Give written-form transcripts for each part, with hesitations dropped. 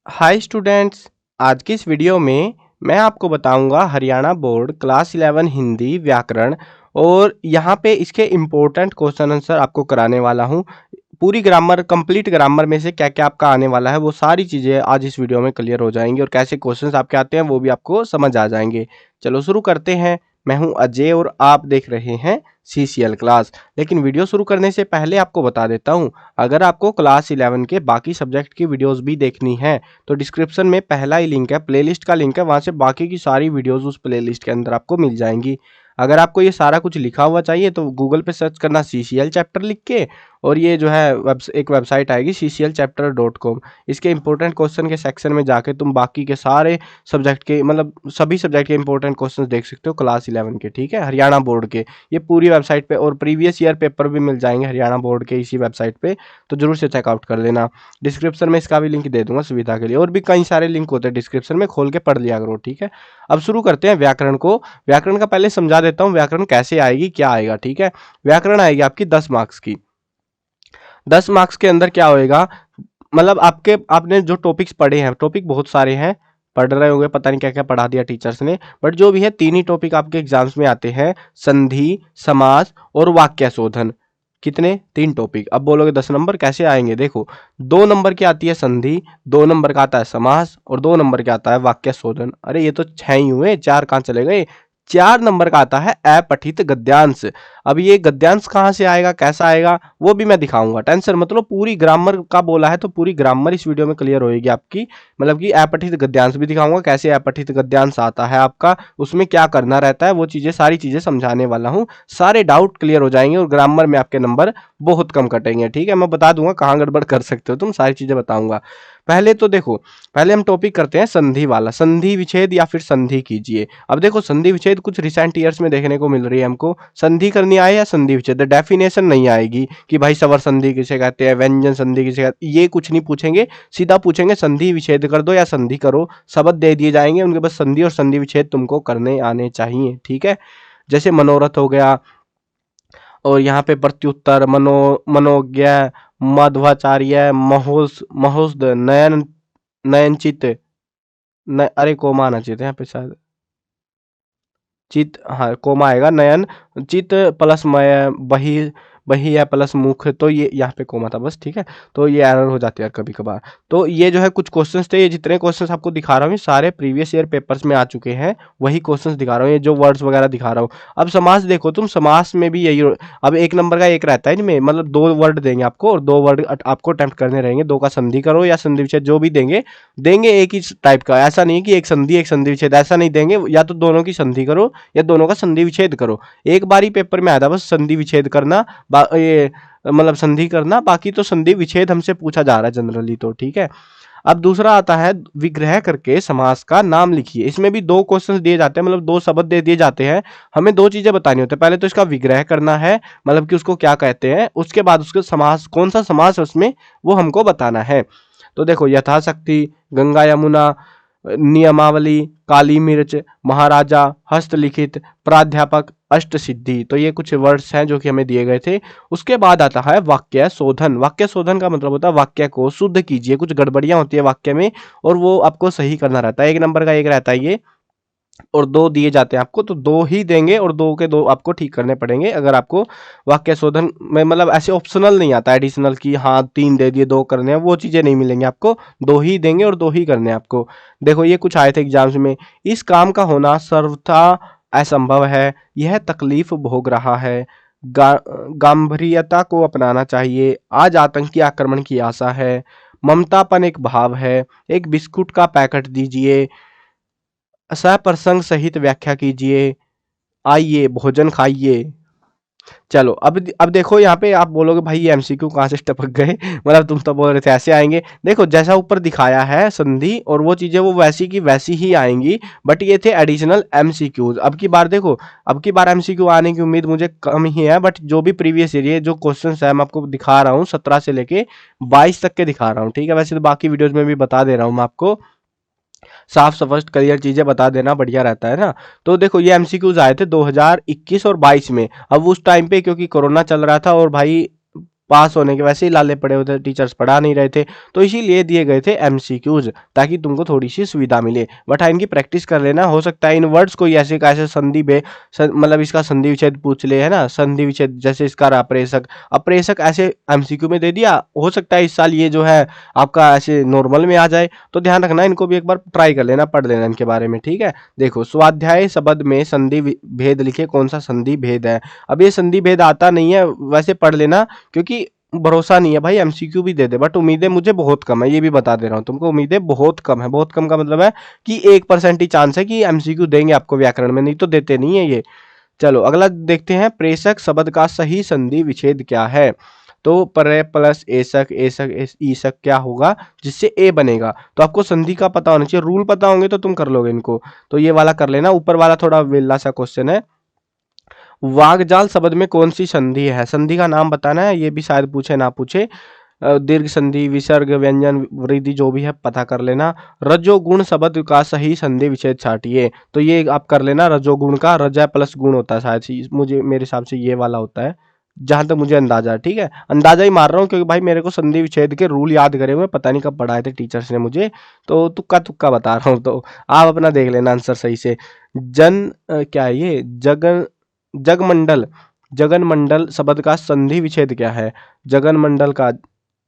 Hi students. आज की इस वीडियो में मैं आपको बताऊंगा हरियाणा बोर्ड क्लास 11 हिंदी व्याकरण और यहाँ पे इसके इम्पोर्टेंट क्वेश्चन आंसर आपको कराने वाला हूँ। पूरी ग्रामर कंप्लीट ग्रामर में से क्या क्या आपका आने वाला है वो सारी चीज़ें आज इस वीडियो में क्लियर हो जाएंगी और कैसे क्वेश्चंस आपके आते हैं वो भी आपको समझ आ जाएंगे। चलो शुरू करते हैं। मैं हूं अजय और आप देख रहे हैं सीसीएल क्लास। लेकिन वीडियो शुरू करने से पहले आपको बता देता हूं, अगर आपको क्लास 11 के बाकी सब्जेक्ट की वीडियोस भी देखनी है तो डिस्क्रिप्शन में पहला ही लिंक है, प्लेलिस्ट का लिंक है, वहां से बाकी की सारी वीडियोस उस प्लेलिस्ट के अंदर आपको मिल जाएंगी। अगर आपको ये सारा कुछ लिखा हुआ चाहिए तो गूगल पे सर्च करना सीसीएल चैप्टर लिख के, और ये जो है एक वेबसाइट आएगी cclchapter.com। इसके इंपॉर्टेंट क्वेश्चन के सेक्शन में जाके तुम बाकी के सारे सब्जेक्ट के मतलब सभी सब्जेक्ट के इंपॉर्टेंट क्वेश्चन देख सकते हो क्लास 11 के, ठीक है, हरियाणा बोर्ड के। ये पूरी वेबसाइट पे और प्रीवियस ईयर पेपर भी मिल जाएंगे हरियाणा बोर्ड के इसी वेबसाइट पे, तो जरूर से चेकआउट कर लेना। डिस्क्रिप्शन में इसका भी लिंक दे दूंगा सुविधा के लिए, और भी कई सारे लिंक होते हैं डिस्क्रिप्शन में, खोल के पढ़ लिया करो, ठीक है। अब शुरू करते हैं व्याकरण को। व्याकरण का पहले समझा देता हूँ व्याकरण कैसे आएगी, क्या आएगा, ठीक है। व्याकरण आएगी आपकी 10 मार्क्स की। 10 मार्क्स के अंदर क्या होएगा, मतलब आपने जो टॉपिक्स पढ़े हैं, टॉपिक बहुत सारे हैं, पढ़ रहे होंगे, पता नहीं क्या क्या पढ़ा दिया टीचर्स ने, बट जो भी है तीन ही टॉपिक आपके एग्जाम्स में आते हैं, संधि, समास और वाक्य शोधन। कितने? 3 टॉपिक। अब बोलोगे 10 नंबर कैसे आएंगे, देखो 2 नंबर की आती है संधि, 2 नंबर का आता है समास और 2 नंबर का आता है वाक्य शोधन। अरे ये तो 6 ही हुए, 4 कहाँ चले गए। 4 नंबर का आता है अपठित गद्यांश। अब ये गद्यांश कहाँ से आएगा, कैसा आएगा, वो भी मैं दिखाऊंगा, टेंशन मतलब पूरी ग्रामर का बोला है तो पूरी ग्रामर इस वीडियो में क्लियर होएगी आपकी। मतलब कि अपठित गद्यांश भी दिखाऊंगा, कैसे अपठित गद्यांश आता है आपका, उसमें क्या करना रहता है, वो चीजें सारी चीजें समझाने वाला हूँ। सारे डाउट क्लियर हो जाएंगे और ग्रामर में आपके नंबर बहुत कम कटेंगे, ठीक है। मैं बता दूंगा कहाँ गड़बड़ कर सकते हो तुम, सारी चीजें बताऊंगा। पहले तो देखो, पहले हम टॉपिक करते हैं संधि वाला, संधि विच्छेद या फिर संधि कीजिए। अब देखो संधि विच्छेद कुछ रिसेंट ईयर्स में देखने को मिल रही है हमको। संधि करनी आए या संधि विच्छेद, डेफिनेशन नहीं आएगी कि भाई सवर संधि किसे कहते हैं, व्यंजन संधि किसे कहते हैं, ये कुछ नहीं पूछेंगे। सीधा पूछेंगे संधि विच्छेद कर दो या संधि करो, शब्द दे दिए जाएंगे उनके पास, संधि और संधि विच्छेद तुमको करने आने चाहिए, ठीक है। जैसे मनोरथ हो गया, और यहाँ पे प्रत्युत्तर, मनोज्ञ, मध्वाचार्य, महोस्द, नयन, नयनचित, अरे कोमा आना चाहिए था यहाँ पे शायद, चित, हाँ कोमा आएगा, नयन चित प्लस मय बही, बही है प्लस मुख, तो ये यहाँ पे कोमा था बस, ठीक है। तो ये एरर हो जाती है कभी कभार। तो ये जो है कुछ क्वेश्चंस थे, ये जितने क्वेश्चंस आपको दिखा रहा हूँ ये सारे प्रीवियस ईयर पेपर्स में आ चुके हैं, वही क्वेश्चंस दिखा रहा हूँ, ये जो वर्ड्स वगैरह दिखा रहा हूँ। अब समास देखो तुम, समास में भी यही अब एक नंबर का एक रहता है इनमें, मतलब 2 वर्ड देंगे आपको और 2 वर्ड आपको अटेम्प्ट करने रहेंगे, 2 का संधि करो या संधि विच्छेद, जो भी देंगे देंगे एक ही टाइप का, ऐसा नहीं कि एक संधि विच्छेद, ऐसा नहीं देंगे, या तो दोनों की संधि करो या दोनों का संधि विच्छेद करो। एक बार ही पेपर में आया था बस संधि विच्छेद करना, ये मतलब संधि करना, बाकी तो संधि विच्छेद हमसे पूछा जा रहा है जनरली, तो ठीक है। अब दूसरा आता है विग्रह करके समास का नाम लिखिए। इसमें भी 2 क्वेश्चंस दिए जाते हैं, मतलब 2 शब्द दे दिए जाते हैं, हमें 2 चीजें बतानी होती है। पहले तो इसका विग्रह करना है, मतलब कि उसको क्या कहते हैं, उसके बाद उसके समास, कौन सा समास है उसमें, वो हमको बताना है। तो देखो यथाशक्ति, गंगा यमुना, नियमावली, काली मिर्च, महाराजा, हस्तलिखित, प्राध्यापक, अष्ट सिद्धि, तो ये कुछ वर्ड्स हैं जो कि हमें दिए गए थे। उसके बाद आता है वाक्य शोधन। वाक्य शोधन का मतलब होता है वाक्य को शुद्ध कीजिए, कुछ गड़बड़ियां होती है वाक्य में और वो आपको सही करना रहता है। 1 नंबर का एक रहता है ये, और 2 दिए जाते हैं आपको, तो 2 ही देंगे और 2 के 2 आपको ठीक करने पड़ेंगे। अगर आपको वाक्य शोधन में मतलब ऐसे ऑप्शनल नहीं आता एडिशनल की हाँ 3 दे दिए 2 करने हैं, वो चीजें नहीं मिलेंगी आपको, 2 ही देंगे और 2 ही करने हैं आपको। देखो ये कुछ आए थे एग्जाम्स में, इस काम का होना सर्वथा असंभव है, यह तकलीफ भोग रहा है, गांभीर्यता को अपनाना चाहिए, आज आतंकी आक्रमण की आशा है, ममतापन एक भाव है, एक बिस्कुट का पैकेट दीजिए, सप्रसंग सहित व्याख्या कीजिए, आइए भोजन खाइए। चलो अब देखो यहाँ पे आप बोलोगे भाई ये एमसीक्यू कहाँ से टपक गए मतलब तुम तो बोल रहे थे ऐसे आएंगे। देखो जैसा ऊपर दिखाया है संधि और वो चीजें वो वैसी की वैसी ही आएंगी, बट ये थे एडिशनल एमसीक्यूज। अब की बार देखो, अब की बार एमसीक्यू आने की उम्मीद मुझे कम ही है, बट जो भी प्रीवियस ईयर जो क्वेश्चन है मैं आपको दिखा रहा हूँ 17 से लेके 22 तक के दिखा रहा हूँ, ठीक है। वैसे तो बाकी वीडियोज में भी बता दे रहा हूँ मैं आपको, साफ स्पष्ट क्लियर चीजें बता देना बढ़िया रहता है ना। तो देखो ये एमसीक्यूज आए थे 2021 और 22 में। अब उस टाइम पे क्योंकि कोरोना चल रहा था और भाई पास होने के वैसे ही लाले पड़े हुए थे, टीचर्स पढ़ा नहीं रहे थे, तो इसीलिए दिए गए थे एमसीक्यूज, ताकि तुमको थोड़ी सी सुविधा मिले। बट हाँ, इनकी प्रैक्टिस कर लेना, हो सकता है इन वर्ड्स को ऐसे कैसे संधि मतलब इसका संधि विच्छेद पूछ ले, है ना, संधि विच्छेद, जैसे इसका अप्रेसक, अप्रेसक ऐसे एमसीक्यू में दे दिया, हो सकता है इस साल ये जो है आपका ऐसे नॉर्मल में आ जाए। तो ध्यान रखना, इनको भी एक बार ट्राई कर लेना, पढ़ लेना इनके बारे में, ठीक है। देखो, स्वाध्याय शब्द में संधि भेद लिखे, कौन सा संधि भेद है। अब ये संधि भेद आता नहीं है, वैसे पढ़ लेना, क्योंकि भरोसा नहीं है भाई, एमसीक्यू भी दे दे, बट उम्मीदें मुझे बहुत कम है, ये भी बता दे रहा हूँ तुमको, उम्मीदें बहुत कम है। बहुत कम का मतलब है कि 1% ही चांस है कि एमसीक्यू देंगे आपको व्याकरण में, नहीं तो देते नहीं है ये। चलो अगला देखते हैं, प्रेषक शब्द का सही संधि विच्छेद क्या है। तो प्र प्लस एसक, एसक ईसक क्या होगा, जिससे ए बनेगा। तो आपको संधि का पता होना चाहिए, रूल पता होंगे तो तुम कर लोगे इनको। तो ये वाला कर लेना। ऊपर वाला थोड़ा वेला सा क्वेश्चन है, वागजाल शब्द में कौन सी संधि है, संधि का नाम बताना है, ये भी शायद पूछे ना पूछे। दीर्घ संधि, विसर्ग, व्यंजन, वृद्धि, जो भी है पता कर लेना। रजोगुण शब्द का सही संधि विच्छेद छाटिए, तो ये आप कर लेना। रजोगुण का रज प्लस गुण होता है शायद से, मुझे मेरे हिसाब से ये वाला होता है, जहां तक मुझे अंदाजा है, ठीक है। अंदाजा ही मार रहा हूँ, क्योंकि भाई मेरे को संधि विच्छेद के रूल याद करे हुए, पता नहीं कब पढ़ाए थे टीचर्स ने मुझे, तो तुक्का तुक्का बता रहा हूँ। तो आप अपना देख लेना आंसर सही से। क्या है ये, जगमंडल, जगनमंडल शब्द का संधि विच्छेद क्या है। जगनमंडल का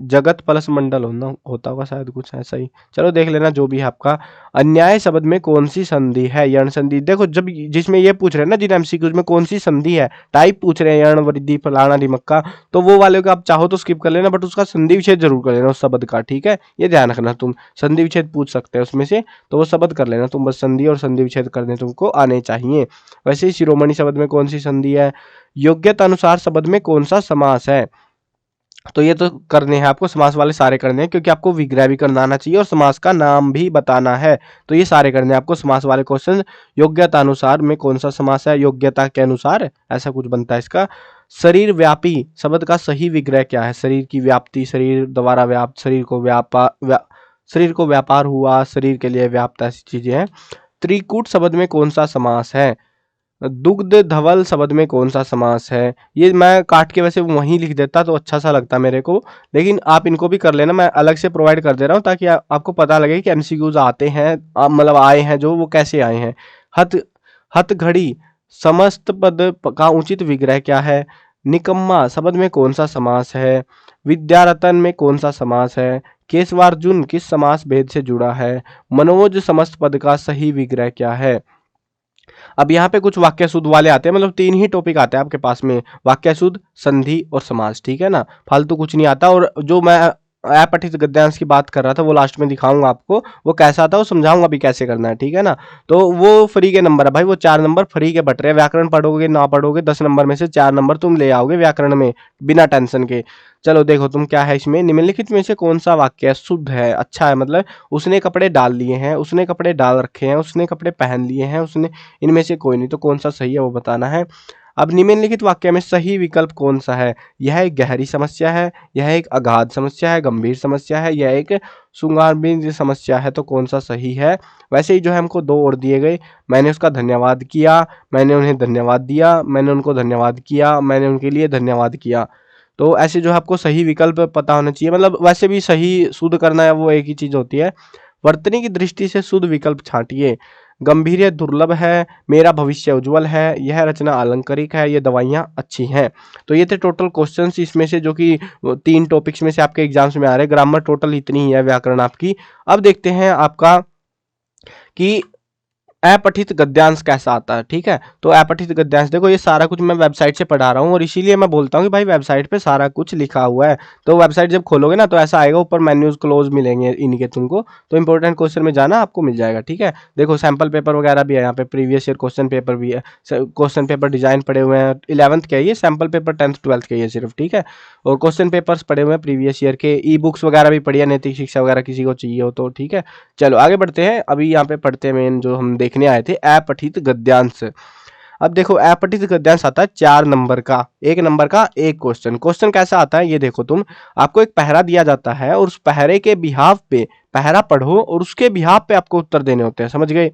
जगत प्लस मंडल होता होगा शायद, कुछ ऐसा ही। चलो देख लेना जो भी है आपका। अन्याय शब्द में कौन सी संधि है, यण संधि। देखो, जब जिसमें ये पूछ रहे हैं ना, जिन एमसीक्यूज में कौन सी संधि है, टाइप पूछ रहे हैं, यण, वृद्धि, फलाना, ढिमक्का, तो वो वाले को आप चाहो तो स्किप कर लेना, बट उसका संधि विच्छेद जरूर कर लेना उस शब्द का, ठीक है। ये ध्यान रखना, तुम संधि विच्छेद पूछ सकते हैं उसमें से, तो वो शब्द कर लेना तुम, बस संधि और संधि विच्छेद करने तुमको आने चाहिए। वैसे ही शिरोमणि शब्द में कौन सी संधि है। योग्यता अनुसार शब्द में कौन सा समास है। तो ये तो करने हैं आपको, समास वाले सारे करने हैं, क्योंकि आपको विग्रह भी करना आना चाहिए और समास का नाम भी बताना है। तो ये सारे करने हैं आपको समास वाले क्वेश्चन। योग्यता अनुसार में कौन सा समास है, योग्यता के अनुसार, ऐसा कुछ बनता है इसका। शरीर व्यापी शब्द का सही विग्रह क्या है। शरीर की व्याप्ति, शरीर द्वारा व्याप्त, शरीर को व्यापार हुआ, शरीर के लिए व्याप्त, ऐसी चीजें हैं। त्रिकूट शब्द में कौन सा समास है। दुग्ध धवल शब्द में कौन सा समास है। ये मैं काट के वैसे वहीं लिख देता तो अच्छा सा लगता मेरे को, लेकिन आप इनको भी कर लेना, मैं अलग से प्रोवाइड कर दे रहा हूँ, ताकि आपको पता लगे कि एमसीक्यूज आते हैं, मतलब आए हैं जो, वो कैसे आए हैं। हथ हथ घड़ी समस्त पद का उचित विग्रह क्या है। निकम्मा शब्द में कौन सा समास है। विद्यारतन में कौन सा समास है। केशवार्जुन किस समास भेद से जुड़ा है। मनोज समस्त पद का सही विग्रह क्या है। अब यहाँ पे कुछ वाक्य शुद्ध वाले आते हैं, मतलब 3 ही टॉपिक आते हैं आपके पास में, वाक्य शुद्ध, संधि और समास, ठीक है ना, फालतू कुछ नहीं आता। और जो मैं अपठित गद्यांश की बात कर रहा था वो लास्ट में दिखाऊंगा आपको, वो कैसा था वो समझाऊंगा भी कैसे करना है, ठीक है ना। तो वो फ्री के नंबर है भाई, वो 4 नंबर फ्री के बट रहे हैं। व्याकरण पढ़ोगे ना पढ़ोगे, 10 नंबर में से 4 नंबर तुम ले आओगे व्याकरण में, बिना टेंशन के। चलो देखो तुम, क्या है इसमें, निम्नलिखित में से कौन सा वाक्य शुद्ध है, अच्छा है, मतलब उसने कपड़े डाल लिए हैं, उसने कपड़े डाल रखे हैं, उसने कपड़े पहन लिए हैं, उसने, इनमें से कोई नहीं, तो कौन सा सही है वो बताना है। अब निम्नलिखित वाक्य में सही विकल्प कौन सा है। यह एक गहरी समस्या है, यह एक अगाध समस्या है, गंभीर समस्या है, यह एक श्रृंगारबीज समस्या है, तो कौन सा सही है। वैसे ही जो है हमको 2 और दिए गए, मैंने उसका धन्यवाद किया, मैंने उन्हें धन्यवाद दिया, मैंने उनको धन्यवाद किया, मैंने उनके लिए धन्यवाद किया। तो ऐसे जो है आपको सही विकल्प पता होना चाहिए, मतलब वैसे भी सही शुद्ध करना है वो एक ही चीज होती है। वर्तनी की दृष्टि से शुद्ध विकल्प छांटिए। गंभीर्य दुर्लभ है, मेरा भविष्य उज्जवल है, यह रचना अलंकारिक है, ये दवाइयाँ अच्छी हैं। तो ये थे टोटल क्वेश्चंस इसमें से, जो कि 3 टॉपिक्स में से आपके एग्जाम्स में आ रहे हैं। ग्रामर टोटल इतनी ही है, व्याकरण आपकी। अब देखते हैं आपका कि अपठित गद्यांश कैसा आता है, ठीक है। तो अपठित गद्यांश, देखो ये सारा कुछ मैं वेबसाइट से पढ़ा रहा हूँ, और इसीलिए मैं बोलता हूँ कि भाई वेबसाइट पे सारा कुछ लिखा हुआ है। तो वेबसाइट जब खोलोगे ना, तो ऐसा आएगा, ऊपर मेन्यूज क्लोज मिलेंगे इनके तुमको, तो इंपॉर्टेंट क्वेश्चन में जाना, आपको मिल जाएगा, ठीक है। देखो सैंपल पेपर वगैरह भी है यहाँ पे, प्रीवियस ईयर क्वेश्चन पेपर भी है, क्वेश्चन पेपर डिजाइन पड़े हुए हैं। 11th के ये सैंपल पेपर, 10th 12th के ये सिर्फ, ठीक है। और क्वेश्चन पेपर्स पड़े हुए हैं प्रीवियस ईयर के, ई बुक्स वगैरह भी पढ़ी है, नैतिक शिक्षा वगैरह किसी को चाहिए हो तो, ठीक है। चलो आगे बढ़ते हैं। अभी यहाँ पे पढ़ते हैं मेन जो हम देखने आए थे, अपठित गद्यांश। अब देखो अपठित गद्यांश आता है 4 नंबर का, 1 नंबर का एक क्वेश्चन। क्वेश्चन कैसा आता है ये देखो तुम, आपको एक पहरा दिया जाता है, और उस पहरे के बिहाफ पे पहरा पढ़ो, और उसके बिहाफ पे आपको उत्तर देने होते हैं, समझ गए।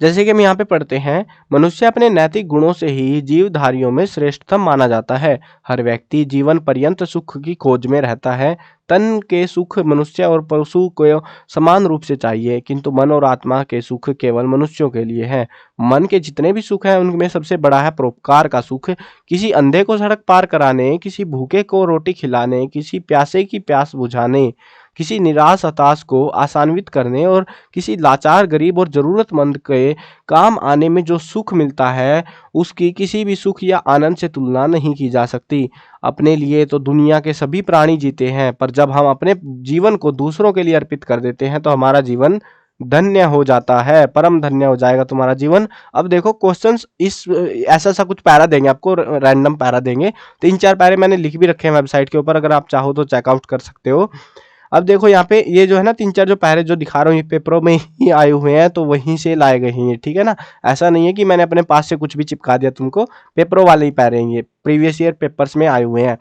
जैसे कि हम यहाँ पे पढ़ते हैं, मनुष्य अपने नैतिक गुणों से ही जीवधारियों में श्रेष्ठतम माना जाता है। हर व्यक्ति जीवन पर्यंत सुख की खोज में रहता है। तन के सुख मनुष्य और पशु को समान रूप से चाहिए, किंतु मन और आत्मा के सुख केवल मनुष्यों के लिए है। मन के जितने भी सुख हैं उनमें सबसे बड़ा है परोपकार का सुख। किसी अंधे को सड़क पार कराने, किसी भूखे को रोटी खिलाने, किसी प्यासे की प्यास बुझाने, किसी निराश हताश को आसान्वित करने और किसी लाचार गरीब और जरूरतमंद के काम आने में जो सुख मिलता है, उसकी किसी भी सुख या आनंद से तुलना नहीं की जा सकती। अपने लिए तो दुनिया के सभी प्राणी जीते हैं, पर जब हम अपने जीवन को दूसरों के लिए अर्पित कर देते हैं तो हमारा जीवन धन्य हो जाता है, परम धन्य हो जाएगा तुम्हारा जीवन। अब देखो क्वेश्चंस इस ऐसा सा कुछ पैरा देंगे आपको, रैंडम पैरा देंगे। 3-4 पैरे मैंने लिख भी रखे हैं वेबसाइट के ऊपर, अगर आप चाहो तो चेकआउट कर सकते हो। अब देखो यहाँ पे ये जो है ना 3-4 जो पैरे जो दिखा रहा हूँ ये पेपरों में ही आए हुए हैं, तो वहीं से लाए गए हैं ये, ठीक है ना। ऐसा नहीं है कि मैंने अपने पास से कुछ भी चिपका दिया तुमको, पेपरों वाले ही पैरे हैं ये, प्रीवियस ईयर पेपर्स में आए हुए हैं।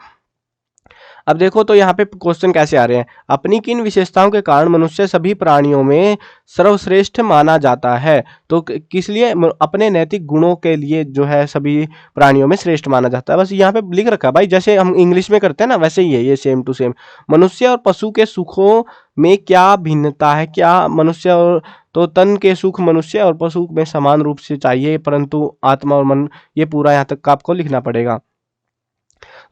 अब देखो तो यहाँ पे क्वेश्चन कैसे आ रहे हैं, अपनी किन विशेषताओं के कारण मनुष्य सभी प्राणियों में सर्वश्रेष्ठ माना जाता है। तो किस लिए, अपने नैतिक गुणों के लिए जो है सभी प्राणियों में श्रेष्ठ माना जाता है। बस यहाँ पे लिख रखा है भाई, जैसे हम इंग्लिश में करते हैं ना वैसे ही है ये, सेम टू सेम। मनुष्य और पशु के सुखों में क्या भिन्नता है, क्या मनुष्य और, तो तन के सुख मनुष्य और पशु में समान रूप से चाहिए, परंतु आत्मा और मन, ये पूरा यहाँ तक का आपको लिखना पड़ेगा।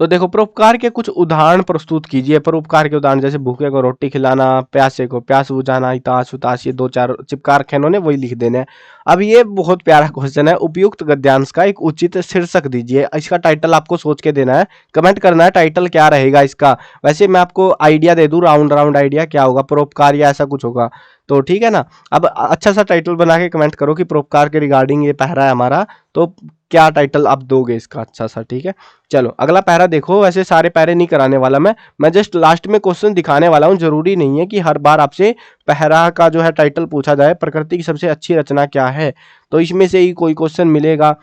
तो देखो परोपकार के कुछ उदाहरण प्रस्तुत कीजिए। परोपकार के उदाहरण जैसे भूखे को रोटी खिलाना, प्यासे को प्यास बुझाना, हिताश हुताश, ये 2-4 चिपका रखे इन्होंने, वही लिख देने हैं। अब ये बहुत प्यारा क्वेश्चन है, उपयुक्त गद्यांश का एक उचित शीर्षक दीजिए। इसका टाइटल आपको सोच के देना है, कमेंट करना है टाइटल क्या रहेगा इसका। वैसे मैं आपको आइडिया दे दूं, राउंड राउंड आइडिया क्या होगा, परोपकार या ऐसा कुछ होगा, तो ठीक है ना। अब अच्छा सा टाइटल बना के कमेंट करो कि परोपकार के रिगार्डिंग ये पहरा है हमारा, तो क्या टाइटल आप दोगे इसका अच्छा सा, ठीक है। चलो अगला पैरा देखो, वैसे सारे पैरे नहीं कराने वाला मैं जस्ट लास्ट में क्वेश्चन दिखाने वाला हूँ। जरूरी नहीं है कि हर बार आपसे पैरा का जो है टाइटल पूछा जाए। प्रकृति की सबसे अच्छी रचना क्या है, तो इसमें से ही कोई क्वेश्चन मिलेगा।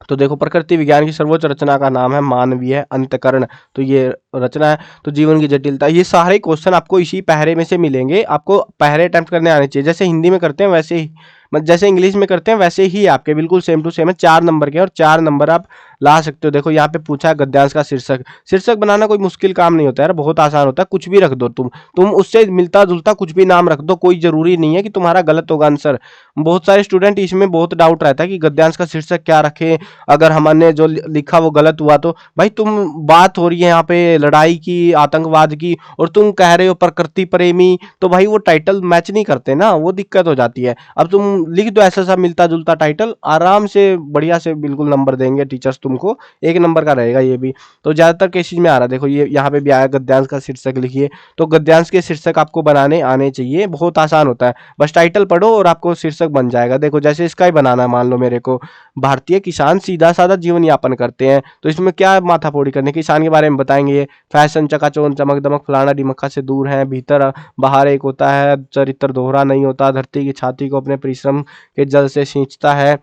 तो देखो प्रकृति विज्ञान की सर्वोच्च रचना का नाम है मानवीय अंतकरण, तो ये रचना है। तो जीवन की जटिलता, ये सारे क्वेश्चन आपको इसी पहरे में से मिलेंगे। आपको पहरे अटेम्प्ट करने आने चाहिए, जैसे हिंदी में करते हैं वैसे ही, जैसे इंग्लिश में करते हैं वैसे ही आपके बिल्कुल सेम टू सेम है। 4 नंबर के और 4 नंबर आप ला सकते हो। देखो यहाँ पे पूछा है गद्यांश का शीर्षक। शीर्षक बनाना कोई मुश्किल काम नहीं होता यार, बहुत आसान होता है। कुछ भी रख दो तुम उससे मिलता जुलता कुछ भी नाम रख दो, कोई जरूरी नहीं है कि तुम्हारा गलत होगा आंसर। बहुत सारे स्टूडेंट इसमें बहुत डाउट रहता है कि गद्यांश का शीर्षक क्या रखे, अगर हमने जो लिखा वो गलत हुआ तो। भाई तुम, बात हो रही है यहाँ पे लड़ाई की, आतंकवाद की, और तुम कह रहे हो प्रकृति प्रेमी, तो भाई वो टाइटल मैच नहीं करते ना, वो दिक्कत हो जाती है। अब तुम लिख दो ऐसा सा मिलता जुलता टाइटल, आराम से बढ़िया से बिल्कुल नंबर देंगे टीचर्स तुमको, 1 नंबर का रहेगा ये भी। तो ज्यादातर केसेज में आ रहा है, देखो ये यहाँ पे भी आया गद्यांश का शीर्षक लिखिए। तो गद्यांश के शीर्षक आपको बनाने आने चाहिए, बहुत आसान होता है। बस टाइटल पढ़ो और आपको शीर्षक बन जाएगा। देखो जैसे इसका ही बनाना है, मान लो मेरे को, भारतीय किसान सीधा साधा जीवन यापन करते हैं, तो इसमें क्या माथाफोड़ी करने, किसान के बारे में बताएंगे। फैशन, चकाचौंध, चमक दमक, फलाना डिमक्का से दूर है, भीतर बाहर एक होता है, चरित्र दोहरा नहीं होता, धरती की छाती को अपने परिश्रम के जल से सींचता है।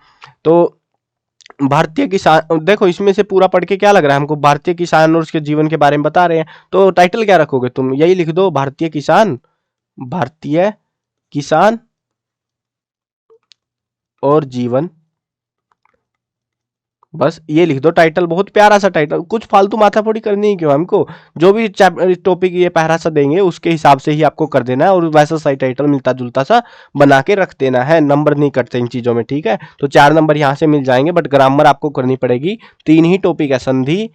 तो भारतीय किसान, देखो इसमें से पूरा पढ़ के क्या लग रहा है हमको, भारतीय किसान और उसके जीवन के बारे में बता रहे हैं। तो टाइटल क्या रखोगे तुम, यही लिख दो, भारतीय किसान, भारतीय किसान और जीवन, बस ये लिख दो टाइटल। बहुत प्यारा सा टाइटल, कुछ फालतू माथाफोड़ी करनी ही क्यों हमको। जो भी टॉपिक ये पहरा सा देंगे उसके हिसाब से ही आपको कर देना है, और वैसा सही टाइटल मिलता जुलता सा बना के रख देना है। नंबर नहीं कटते इन चीजों में, ठीक है। तो 4 नंबर यहाँ से मिल जाएंगे, बट ग्रामर आपको करनी पड़ेगी। 3 ही टॉपिक है, संधि,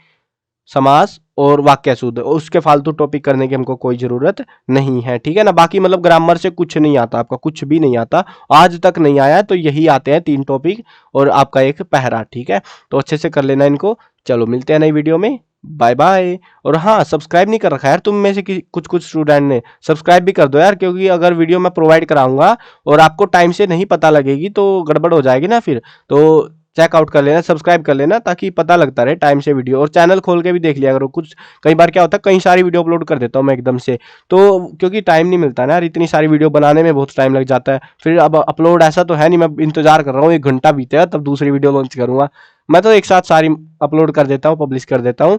समास और वाक्य शुद्ध, उसके फालतू टॉपिक करने की हमको कोई जरूरत नहीं है, ठीक है ना। बाकी मतलब ग्रामर से कुछ नहीं आता, आपका कुछ भी नहीं आता, आज तक नहीं आया। तो यही आते हैं 3 टॉपिक और आपका एक पहरा, ठीक है। तो अच्छे से कर लेना इनको। चलो मिलते हैं नई वीडियो में, बाय बाय। और हाँ, सब्सक्राइब नहीं कर रखा यार तुम में से कुछ स्टूडेंट ने, सब्सक्राइब भी कर दो यार, क्योंकि अगर वीडियो मैं प्रोवाइड कराऊंगा और आपको टाइम से नहीं पता लगेगी तो गड़बड़ हो जाएगी ना फिर। तो चेकआउट कर लेना, सब्सक्राइब कर लेना, ताकि पता लगता रहे टाइम से वीडियो। और चैनल खोल के भी देख लिया करो, कुछ कई बार क्या होता है कई सारी वीडियो अपलोड कर देता हूँ मैं एकदम से, तो क्योंकि टाइम नहीं मिलता ना यार, इतनी सारी वीडियो बनाने में बहुत टाइम लग जाता है। फिर अब अपलोड ऐसा तो है नहीं, मैं इंतजार कर रहा हूँ 1 घंटा बीतेगा तब दूसरी वीडियो लॉन्च करूंगा। मैं तो एक साथ सारी अपलोड कर देता हूँ, पब्लिश कर देता हूँ।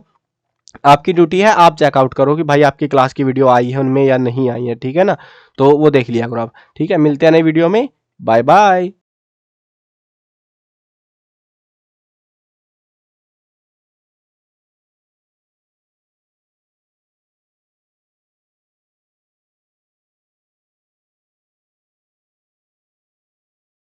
आपकी ड्यूटी है, आप चेकआउट करो कि भाई आपकी क्लास की वीडियो आई है उनमें या नहीं आई है, ठीक है ना। तो वो देख लिया करो आप, ठीक है। मिलते हैं नई वीडियो में, बाय बाय।